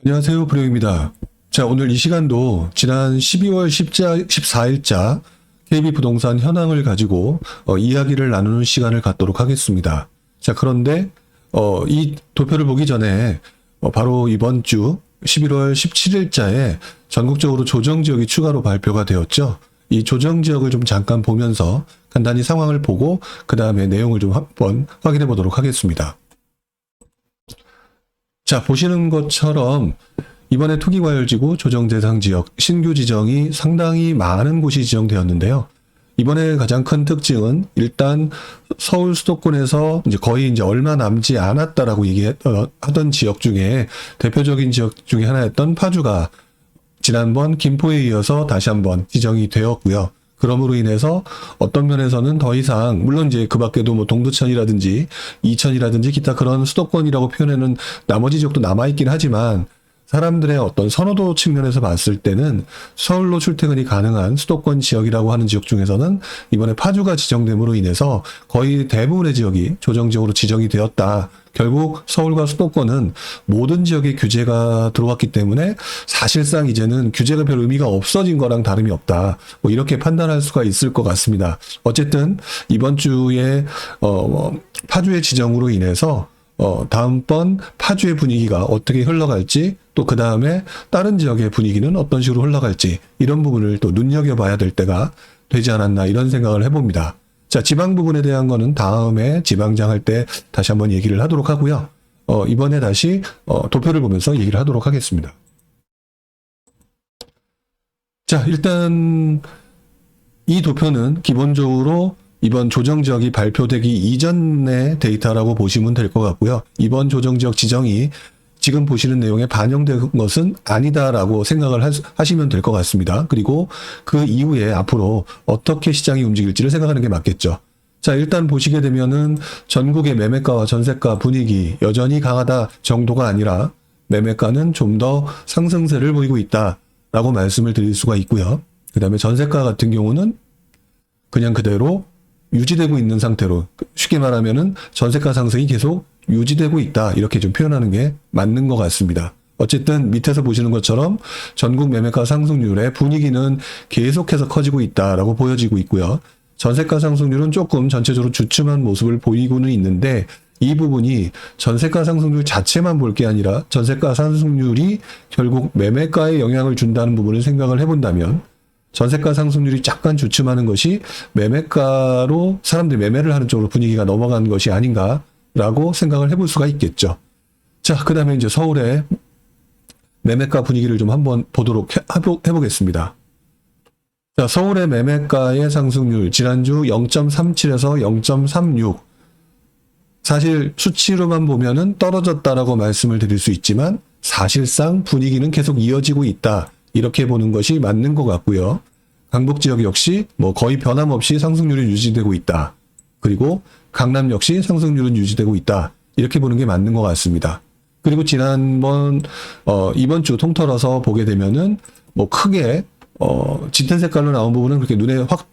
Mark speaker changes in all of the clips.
Speaker 1: 안녕하세요, 브레오입니다. 자, 오늘 이 시간도 지난 12월 14일자 KB부동산 현황을 가지고 이야기를 나누는 시간을 갖도록 하겠습니다. 자, 그런데 이 도표를 보기 전에 바로 이번 주 11월 17일자에 전국적으로 조정지역이 추가로 발표가 되었죠. 이 조정지역을 좀 잠깐 보면서 간단히 상황을 보고 그 다음에 내용을 좀 한번 확인해 보도록 하겠습니다. 자, 보시는 것처럼 이번에 투기과열지구 조정대상지역 신규 지정이 상당히 많은 곳이 지정되었는데요. 이번에 가장 큰 특징은 일단 서울 수도권에서 거의 얼마 남지 않았다라고 얘기하던 지역 중에 대표적인 지역 중에 하나였던 파주가 지난번 김포에 이어서 다시 한번 지정이 되었고요. 그럼으로 인해서 어떤 면에서는 더 이상 물론 이제 그 밖에도 뭐 동두천이라든지 이천이라든지 기타 그런 수도권이라고 표현하는 나머지 지역도 남아있긴 하지만 사람들의 어떤 선호도 측면에서 봤을 때는 서울로 출퇴근이 가능한 수도권 지역이라고 하는 지역 중에서는 이번에 파주가 지정됨으로 인해서 거의 대부분의 지역이 조정지역으로 지정이 되었다. 결국 서울과 수도권은 모든 지역에 규제가 들어왔기 때문에 사실상 이제는 규제가 별 의미가 없어진 거랑 다름이 없다. 뭐 이렇게 판단할 수가 있을 것 같습니다. 어쨌든 이번 주에 파주의 지정으로 인해서 다음번 파주의 분위기가 어떻게 흘러갈지 또 그 다음에 다른 지역의 분위기는 어떤 식으로 흘러갈지 이런 부분을 또 눈여겨봐야 될 때가 되지 않았나 이런 생각을 해봅니다. 자, 지방 부분에 대한 거는 다음에 지방장 할 때 다시 한번 얘기를 하도록 하고요. 이번에 다시 도표를 보면서 얘기를 하도록 하겠습니다. 자, 일단 이 도표는 기본적으로 이번 조정지역이 발표되기 이전의 데이터라고 보시면 될 것 같고요. 이번 조정지역 지정이 지금 보시는 내용에 반영된 것은 아니다라고 생각을 하시면 될 것 같습니다. 그리고 그 이후에 앞으로 어떻게 시장이 움직일지를 생각하는 게 맞겠죠. 자, 일단 보시게 되면은 전국의 매매가와 전세가 분위기 여전히 강하다 정도가 아니라 매매가는 좀 더 상승세를 보이고 있다라고 말씀을 드릴 수가 있고요. 그 다음에 전세가 같은 경우는 그냥 그대로 유지되고 있는 상태로 쉽게 말하면은 전세가 상승이 계속 유지되고 있다 이렇게 좀 표현하는 게 맞는 것 같습니다. 어쨌든 밑에서 보시는 것처럼 전국 매매가 상승률의 분위기는 계속해서 커지고 있다라고 보여지고 있고요. 전세가 상승률은 조금 전체적으로 주춤한 모습을 보이고는 있는데 이 부분이 전세가 상승률 자체만 볼 게 아니라 전세가 상승률이 결국 매매가에 영향을 준다는 부분을 생각을 해본다면 전세가 상승률이 약간 주춤하는 것이 매매가로 사람들이 매매를 하는 쪽으로 분위기가 넘어간 것이 아닌가라고 생각을 해볼 수가 있겠죠. 자, 그 다음에 이제 서울의 매매가 분위기를 좀 한번 보도록 해보겠습니다. 자, 서울의 매매가의 상승률 지난주 0.37에서 0.36 사실 수치로만 보면은 떨어졌다라고 말씀을 드릴 수 있지만 사실상 분위기는 계속 이어지고 있다. 이렇게 보는 것이 맞는 것 같고요. 강북 지역 역시 뭐 거의 변함없이 상승률이 유지되고 있다. 그리고 강남 역시 상승률은 유지되고 있다. 이렇게 보는 게 맞는 것 같습니다. 그리고 지난번 이번 주 통틀어서 보게 되면은 뭐 크게 짙은 색깔로 나온 부분은 그렇게 눈에 확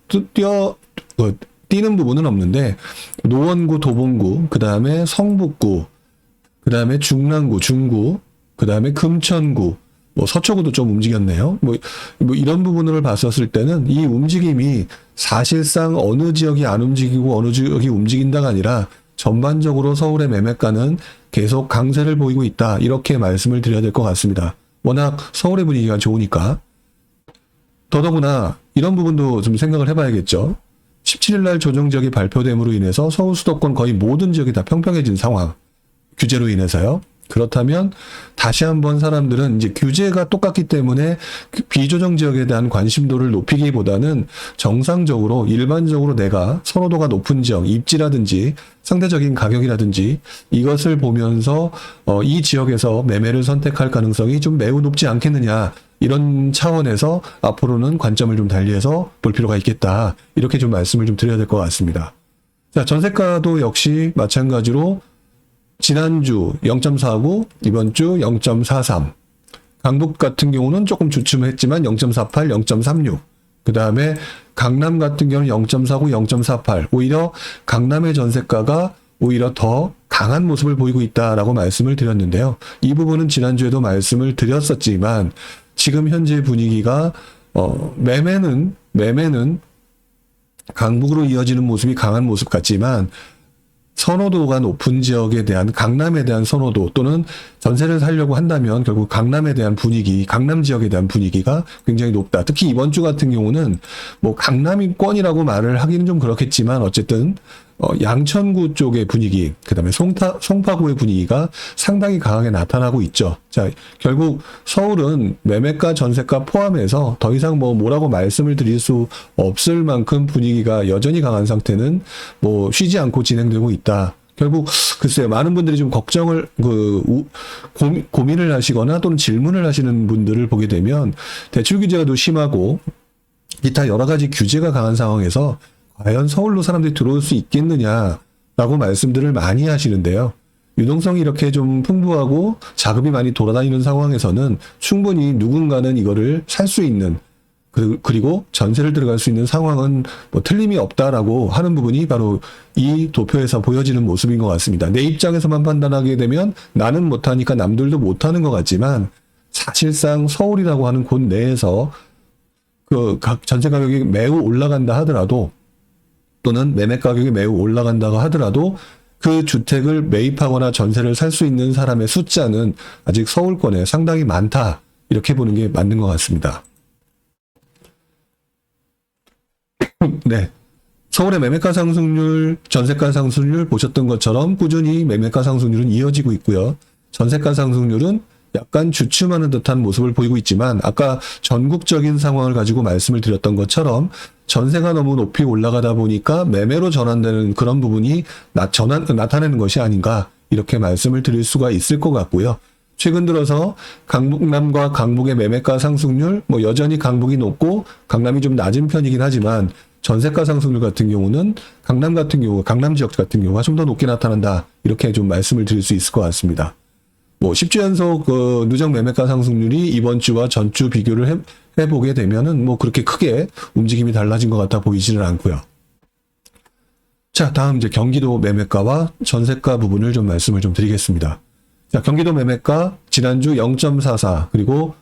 Speaker 1: 띄는 부분은 없는데 노원구, 도봉구, 그 다음에 성북구, 그 다음에 중랑구, 중구, 그 다음에 금천구, 뭐 서초구도 좀 움직였네요. 뭐 이런 부분을 봤었을 때는 이 움직임이 사실상 어느 지역이 안 움직이고 어느 지역이 움직인다가 아니라 전반적으로 서울의 매매가는 계속 강세를 보이고 있다. 이렇게 말씀을 드려야 될 것 같습니다. 워낙 서울의 분위기가 좋으니까. 더더구나 이런 부분도 좀 생각을 해봐야겠죠. 17일 날 조정지역이 발표됨으로 인해서 서울 수도권 거의 모든 지역이 다 평평해진 상황. 규제로 인해서요. 그렇다면 다시 한번 사람들은 이제 규제가 똑같기 때문에 비조정 지역에 대한 관심도를 높이기보다는 정상적으로 일반적으로 내가 선호도가 높은 지역, 입지라든지 상대적인 가격이라든지 이것을 보면서 이 지역에서 매매를 선택할 가능성이 좀 매우 높지 않겠느냐 이런 차원에서 앞으로는 관점을 좀 달리해서 볼 필요가 있겠다 이렇게 좀 말씀을 좀 드려야 될 것 같습니다. 자, 전세가도 역시 마찬가지로 지난주 0.49, 이번 주 0.43. 강북 같은 경우는 조금 주춤했지만 0.48, 0.36. 그 다음에 강남 같은 경우는 0.49, 0.48. 오히려 강남의 전세가가 오히려 더 강한 모습을 보이고 있다라고 말씀을 드렸는데요. 이 부분은 지난주에도 말씀을 드렸었지만 지금 현재 분위기가 매매는 강북으로 이어지는 모습이 강한 모습 같지만 선호도가 높은 지역에 대한 강남에 대한 선호도 또는 전세를 살려고 한다면 결국 강남에 대한 분위기, 강남 지역에 대한 분위기가 굉장히 높다. 특히 이번 주 같은 경우는 뭐 강남권이라고 말을 하기는 좀 그렇겠지만 어쨌든 양천구 쪽의 분위기, 그다음에 송파구의 분위기가 상당히 강하게 나타나고 있죠. 자, 결국 서울은 매매가, 전세가 포함해서 더 이상 뭐라고 말씀을 드릴 수 없을 만큼 분위기가 여전히 강한 상태는 쉬지 않고 진행되고 있다. 결국 글쎄요, 많은 분들이 좀 걱정을 고민을 하시거나 또는 질문을 하시는 분들을 보게 되면 대출 규제가 또 심하고 기타 여러 가지 규제가 강한 상황에서 과연 서울로 사람들이 들어올 수 있겠느냐라고 말씀들을 많이 하시는데요. 유동성이 이렇게 좀 풍부하고 자금이 많이 돌아다니는 상황에서는 충분히 누군가는 이거를 살 수 있는 그리고 전세를 들어갈 수 있는 상황은 틀림이 없다라고 하는 부분이 바로 이 도표에서 보여지는 모습인 것 같습니다. 내 입장에서만 판단하게 되면 나는 못하니까 남들도 못하는 것 같지만 사실상 서울이라고 하는 곳 내에서 각 전세 가격이 매우 올라간다 하더라도 또는 매매 가격이 매우 올라간다고 하더라도 그 주택을 매입하거나 전세를 살 수 있는 사람의 숫자는 아직 서울권에 상당히 많다. 이렇게 보는 게 맞는 것 같습니다. 네. 서울의 매매가 상승률, 전세가 상승률 보셨던 것처럼 꾸준히 매매가 상승률은 이어지고 있고요. 전세가 상승률은 약간 주춤하는 듯한 모습을 보이고 있지만 아까 전국적인 상황을 가지고 말씀을 드렸던 것처럼 전세가 너무 높이 올라가다 보니까 매매로 전환되는 그런 부분이 나타내는 것이 아닌가 이렇게 말씀을 드릴 수가 있을 것 같고요. 최근 들어서 강북남과 강북의 매매가 상승률 여전히 강북이 높고 강남이 좀 낮은 편이긴 하지만 전세가 상승률 같은 경우는 강남 지역 같은 경우가 좀 더 높게 나타난다 이렇게 좀 말씀을 드릴 수 있을 것 같습니다. 10주 연속 누적 매매가 상승률이 이번 주와 전주 비교를 해보게 되면은 그렇게 크게 움직임이 달라진 것 같아 보이지는 않고요. 자, 다음 이제 경기도 매매가와 전세가 부분을 좀 말씀을 좀 드리겠습니다. 자, 경기도 매매가 지난주 0.44 그리고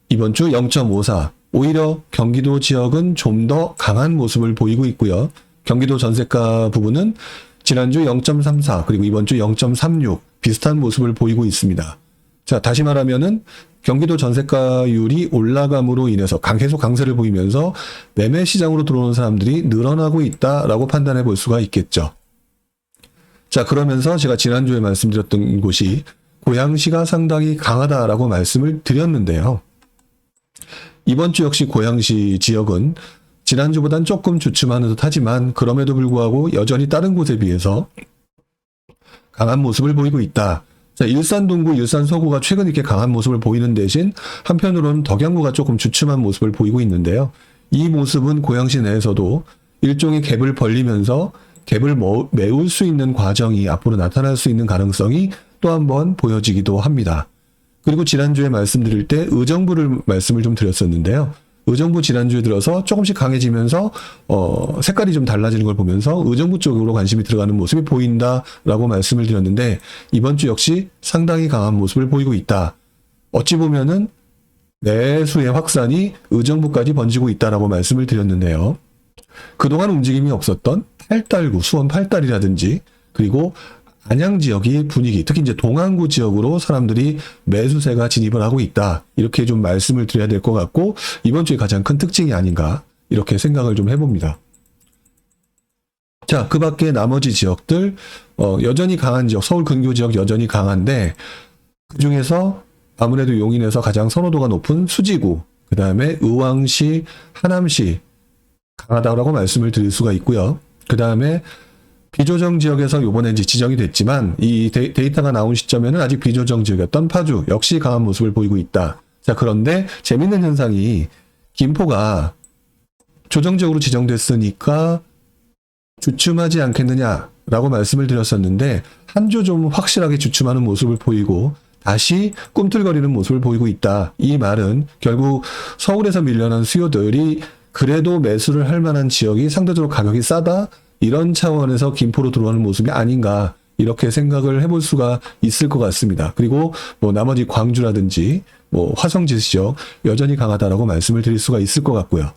Speaker 1: 이번 주 0.54 오히려 경기도 지역은 좀 더 강한 모습을 보이고 있고요. 경기도 전세가 부분은 지난주 0.34 그리고 이번 주 0.36 비슷한 모습을 보이고 있습니다. 자, 다시 말하면은 경기도 전세가율이 올라감으로 인해서 계속 강세를 보이면서 매매 시장으로 들어오는 사람들이 늘어나고 있다라고 판단해 볼 수가 있겠죠. 자, 그러면서 제가 지난주에 말씀드렸던 곳이 고양시가 상당히 강하다라고 말씀을 드렸는데요. 이번 주 역시 고양시 지역은 지난주보단 조금 주춤하는 듯 하지만 그럼에도 불구하고 여전히 다른 곳에 비해서 강한 모습을 보이고 있다. 자, 일산 동구, 일산 서구가 최근 이렇게 강한 모습을 보이는 대신 한편으로는 덕양구가 조금 주춤한 모습을 보이고 있는데요. 이 모습은 고양시 내에서도 일종의 갭을 벌리면서 갭을 메울 수 있는 과정이 앞으로 나타날 수 있는 가능성이 또 한 번 보여지기도 합니다. 그리고 지난주에 말씀드릴 때 의정부를 말씀을 좀 드렸었는데요. 의정부 지난주에 들어서 조금씩 강해지면서 색깔이 좀 달라지는 걸 보면서 의정부 쪽으로 관심이 들어가는 모습이 보인다라고 말씀을 드렸는데 이번 주 역시 상당히 강한 모습을 보이고 있다. 어찌 보면은 내수의 확산이 의정부까지 번지고 있다라고 말씀을 드렸는데요. 그동안 움직임이 없었던 팔달구, 수원 팔달이라든지 그리고 안양 지역의 분위기, 특히 이제 동안구 지역으로 사람들이 매수세가 진입을 하고 있다. 이렇게 좀 말씀을 드려야 될 것 같고 이번 주에 가장 큰 특징이 아닌가 이렇게 생각을 좀 해봅니다. 자, 그 밖에 나머지 지역들 여전히 강한 지역, 서울 근교 지역 여전히 강한데 그중에서 아무래도 용인에서 가장 선호도가 높은 수지구, 그 다음에 의왕시, 하남시 강하다고 말씀을 드릴 수가 있고요. 그 다음에 비조정 지역에서 요번에 이제 지정이 됐지만 이 데이터가 나온 시점에는 아직 비조정 지역이었던 파주 역시 강한 모습을 보이고 있다. 자, 그런데 재밌는 현상이 김포가 조정지역으로 지정됐으니까 주춤하지 않겠느냐라고 말씀을 드렸었는데 한 주 좀 확실하게 주춤하는 모습을 보이고 다시 꿈틀거리는 모습을 보이고 있다. 이 말은 결국 서울에서 밀려난 수요들이 그래도 매수를 할 만한 지역이 상대적으로 가격이 싸다. 이런 차원에서 김포로 들어오는 모습이 아닌가 이렇게 생각을 해볼 수가 있을 것 같습니다. 그리고 뭐 나머지 광주라든지 뭐 화성지 지역 여전히 강하다라고 말씀을 드릴 수가 있을 것 같고요.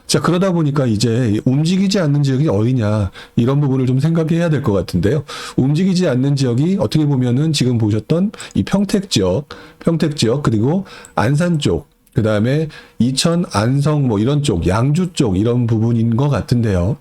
Speaker 1: 자, 그러다 보니까 이제 움직이지 않는 지역이 어디냐, 이런 부분을 좀 생각해야 될 것 같은데요. 움직이지 않는 지역이 어떻게 보면은 지금 보셨던 이 평택 지역, 그리고 안산 쪽, 그 다음에 이천, 안성 뭐 이런 쪽, 양주 쪽 이런 부분인 것 같은데요.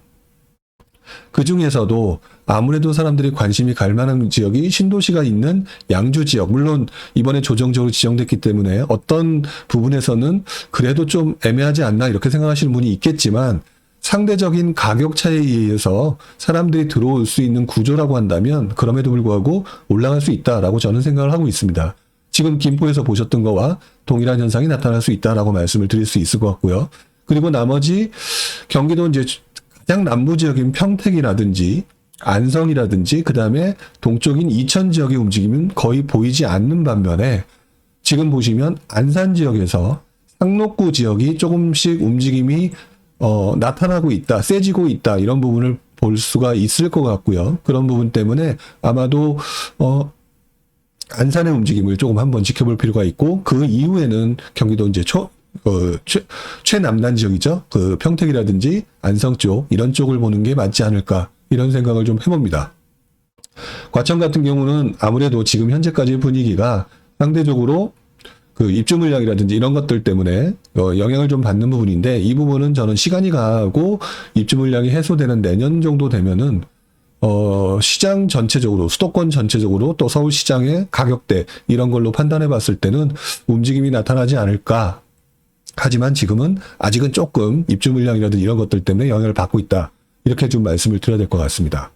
Speaker 1: 그 중에서도 아무래도 사람들이 관심이 갈 만한 지역이 신도시가 있는 양주 지역. 물론 이번에 조정적으로 지정됐기 때문에 어떤 부분에서는 그래도 좀 애매하지 않나 이렇게 생각하시는 분이 있겠지만, 상대적인 가격 차이에 의해서 사람들이 들어올 수 있는 구조라고 한다면 그럼에도 불구하고 올라갈 수 있다라고 저는 생각을 하고 있습니다. 지금 김포에서 보셨던 거와 동일한 현상이 나타날 수 있다라고 말씀을 드릴 수 있을 것 같고요. 그리고 나머지 경기도 이제 가장 남부 지역인 평택이라든지 안성이라든지 그 다음에 동쪽인 이천 지역의 움직임은 거의 보이지 않는 반면에, 지금 보시면 안산 지역에서 상록구 지역이 조금씩 움직임이 나타나고 있다, 세지고 있다, 이런 부분을 볼 수가 있을 것 같고요. 그런 부분 때문에 아마도 안산의 움직임을 조금 한번 지켜볼 필요가 있고, 그 이후에는 경기도 이제 최남단 지역이죠. 그 평택이라든지 안성 쪽 이런 쪽을 보는 게 맞지 않을까, 이런 생각을 좀 해봅니다. 과천 같은 경우는 아무래도 지금 현재까지의 분위기가 상대적으로 그 입주 물량이라든지 이런 것들 때문에 영향을 좀 받는 부분인데, 이 부분은 저는 시간이 가고 입주 물량이 해소되는 내년 정도 되면은 시장 전체적으로, 수도권 전체적으로 또 서울시장의 가격대 이런 걸로 판단해 봤을 때는 움직임이 나타나지 않을까. 하지만 지금은 아직은 조금 입주 물량이라든지 이런 것들 때문에 영향을 받고 있다, 이렇게 좀 말씀을 드려야 될 것 같습니다.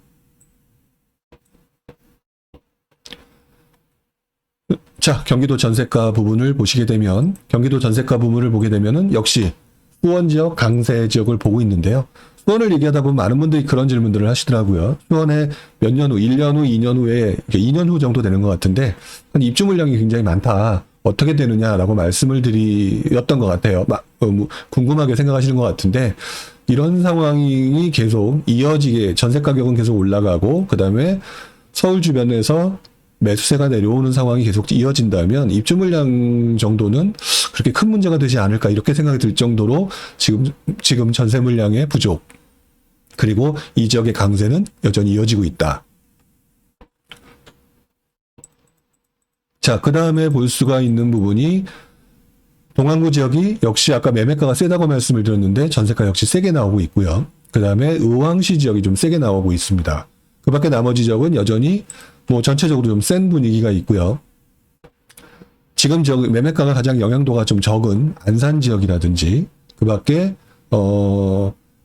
Speaker 1: 자, 경기도 전세가 부분을 보시게 되면, 경기도 전세가 부분을 보게 되면은 역시 수원 지역, 강세 지역을 보고 있는데요. 수원을 얘기하다 보면 많은 분들이 그런 질문들을 하시더라고요. 수원에 몇 년 후, 1년 후, 2년 후에, 2년 후 정도 되는 것 같은데 입주 물량이 굉장히 많다, 어떻게 되느냐라고 말씀을 드렸던 것 같아요. 궁금하게 생각하시는 것 같은데, 이런 상황이 계속 이어지게, 전세 가격은 계속 올라가고 그 다음에 서울 주변에서 매수세가 내려오는 상황이 계속 이어진다면 입주 물량 정도는 그렇게 큰 문제가 되지 않을까, 이렇게 생각이 들 정도로 지금 전세 물량의 부족, 그리고 이 지역의 강세는 여전히 이어지고 있다. 자, 그 다음에 볼 수가 있는 부분이 동안구 지역이 역시 아까 매매가가 세다고 말씀을 드렸는데 전세가 역시 세게 나오고 있고요. 그 다음에 의왕시 지역이 좀 세게 나오고 있습니다. 그 밖에 나머지 지역은 여전히 뭐 전체적으로 좀 센 분위기가 있고요. 지금 매매가가 가장 영향도가 좀 적은 안산 지역이라든지 그 밖에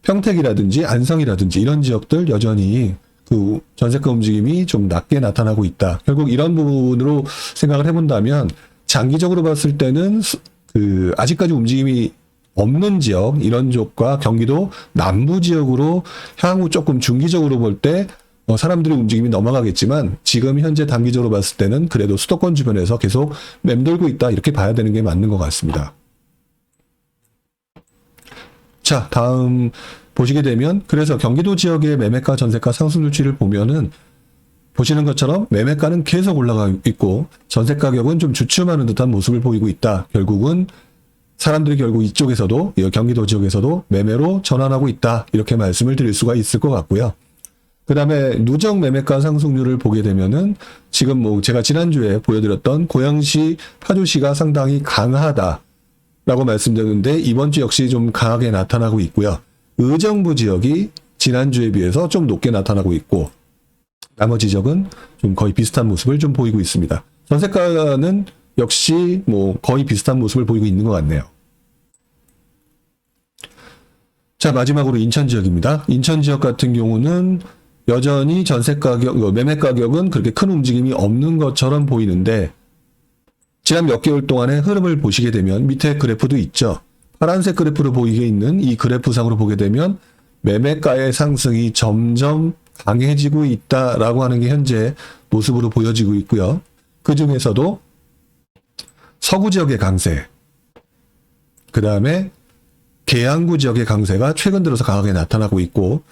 Speaker 1: 평택이라든지 안성이라든지 이런 지역들 여전히 그 전세가 움직임이 좀 낮게 나타나고 있다. 결국 이런 부분으로 생각을 해본다면 장기적으로 봤을 때는 그 아직까지 움직임이 없는 지역, 이런 쪽과 경기도 남부 지역으로 향후 조금 중기적으로 볼 때 사람들의 움직임이 넘어가겠지만, 지금 현재 단기적으로 봤을 때는 그래도 수도권 주변에서 계속 맴돌고 있다, 이렇게 봐야 되는 게 맞는 것 같습니다. 자, 다음 보시게 되면, 그래서 경기도 지역의 매매가, 전세가 상승률치를 보면은 보시는 것처럼 매매가는 계속 올라가고 있고 전세 가격은 좀 주춤하는 듯한 모습을 보이고 있다. 결국은 사람들이 결국 이쪽에서도, 경기도 지역에서도 매매로 전환하고 있다, 이렇게 말씀을 드릴 수가 있을 것 같고요. 그 다음에 누적 매매가 상승률을 보게 되면은 지금 뭐 제가 지난주에 보여드렸던 고양시, 파주시가 상당히 강하다라고 말씀드렸는데 이번 주 역시 좀 강하게 나타나고 있고요. 의정부 지역이 지난주에 비해서 좀 높게 나타나고 있고 나머지 지역은 좀 거의 비슷한 모습을 좀 보이고 있습니다. 전세가는 역시 뭐 거의 비슷한 모습을 보이고 있는 것 같네요. 자, 마지막으로 인천 지역입니다. 인천 지역 같은 경우는 여전히 전세 가격, 매매 가격은 그렇게 큰 움직임이 없는 것처럼 보이는데, 지난 몇 개월 동안의 흐름을 보시게 되면 밑에 그래프도 있죠. 파란색 그래프로 보이게 있는 이 그래프상으로 보게 되면 매매가의 상승이 점점 강해지고 있다라고 하는 게 현재 모습으로 보여지고 있고요. 그 중에서도 서구 지역의 강세, 그 다음에 계양구 지역의 강세가 최근 들어서 강하게 나타나고 있고,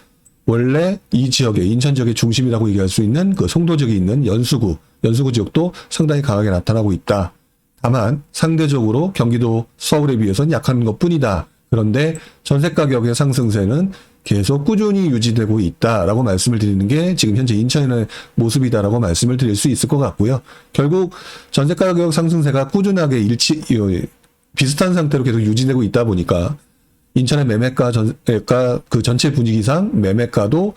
Speaker 1: 원래 이 지역의 인천 지역의 중심이라고 얘기할 수 있는 그 송도 지역에 있는 연수구 지역도 상당히 강하게 나타나고 있다. 다만 상대적으로 경기도 서울에 비해서는 약한 것뿐이다. 그런데 전세 가격의 상승세는 계속 꾸준히 유지되고 있다라고 말씀을 드리는 게 지금 현재 인천의 모습이다라고 말씀을 드릴 수 있을 것 같고요. 결국 전세 가격 상승세가 꾸준하게 비슷한 상태로 계속 유지되고 있다 보니까 인천의 매매가 그 전체 분위기상 매매가도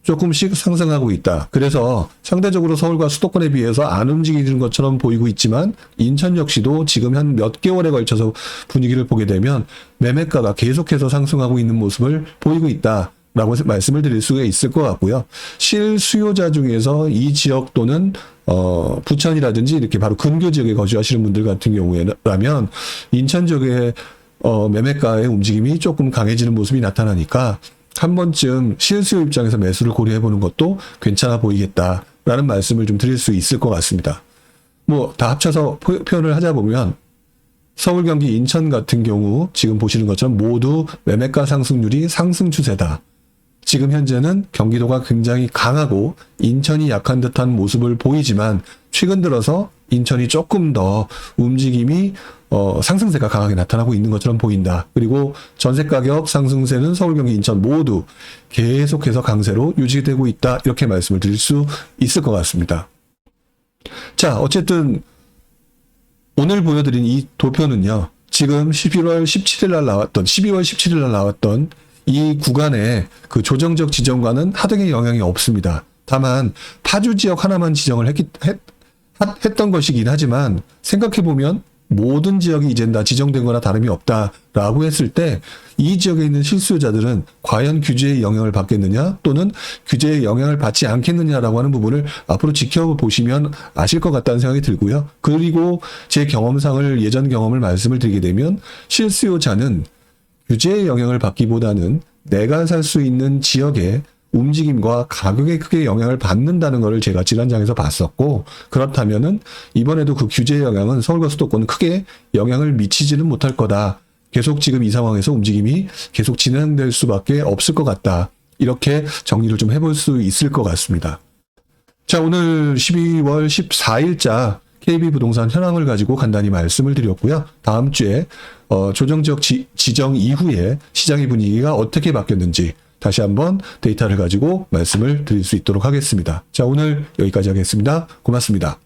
Speaker 1: 조금씩 상승하고 있다. 그래서 상대적으로 서울과 수도권에 비해서 안 움직이는 것처럼 보이고 있지만 인천 역시도 지금 한 몇 개월에 걸쳐서 분위기를 보게 되면 매매가가 계속해서 상승하고 있는 모습을 보이고 있다라고 말씀을 드릴 수가 있을 것 같고요. 실수요자 중에서 이 지역 또는 부천이라든지 이렇게 바로 근교 지역에 거주하시는 분들 같은 경우에라면 인천 지역의 매매가의 움직임이 조금 강해지는 모습이 나타나니까 한 번쯤 실수요 입장에서 매수를 고려해보는 것도 괜찮아 보이겠다라는 말씀을 좀 드릴 수 있을 것 같습니다. 뭐 다 합쳐서 표현을 하자 보면 서울, 경기, 인천 같은 경우 지금 보시는 것처럼 모두 매매가 상승률이 상승 추세다. 지금 현재는 경기도가 굉장히 강하고 인천이 약한 듯한 모습을 보이지만 최근 들어서 인천이 조금 더 움직임이 상승세가 강하게 나타나고 있는 것처럼 보인다. 그리고 전세 가격 상승세는 서울, 경기, 인천 모두 계속해서 강세로 유지되고 있다. 이렇게 말씀을 드릴 수 있을 것 같습니다. 자, 어쨌든 오늘 보여드린 이 도표는요. 지금 12월 17일 날 나왔던 이 구간의 그 조정적 지정과는 하등의 영향이 없습니다. 다만 파주 지역 하나만 지정을 했던 것이긴 하지만 생각해보면 모든 지역이 이젠 다 지정된 거나 다름이 없다라고 했을 때 이 지역에 있는 실수요자들은 과연 규제의 영향을 받겠느냐 또는 규제의 영향을 받지 않겠느냐라고 하는 부분을 앞으로 지켜보시면 아실 것 같다는 생각이 들고요. 그리고 제 경험상을 예전 경험을 말씀을 드리게 되면 실수요자는 규제의 영향을 받기보다는 내가 살 수 있는 지역의 움직임과 가격에 크게 영향을 받는다는 것을 제가 지난장에서 봤었고 그렇다면은 이번에도 그 규제의 영향은 서울과 수도권은 크게 영향을 미치지는 못할 거다. 계속 지금 이 상황에서 움직임이 계속 진행될 수밖에 없을 것 같다. 이렇게 정리를 좀 해볼 수 있을 것 같습니다. 자, 오늘 12월 14일자 KB부동산 현황을 가지고 간단히 말씀을 드렸고요. 다음 주에 조정적 지정 이후에 시장의 분위기가 어떻게 바뀌었는지 다시 한번 데이터를 가지고 말씀을 드릴 수 있도록 하겠습니다. 자, 오늘 여기까지 하겠습니다. 고맙습니다.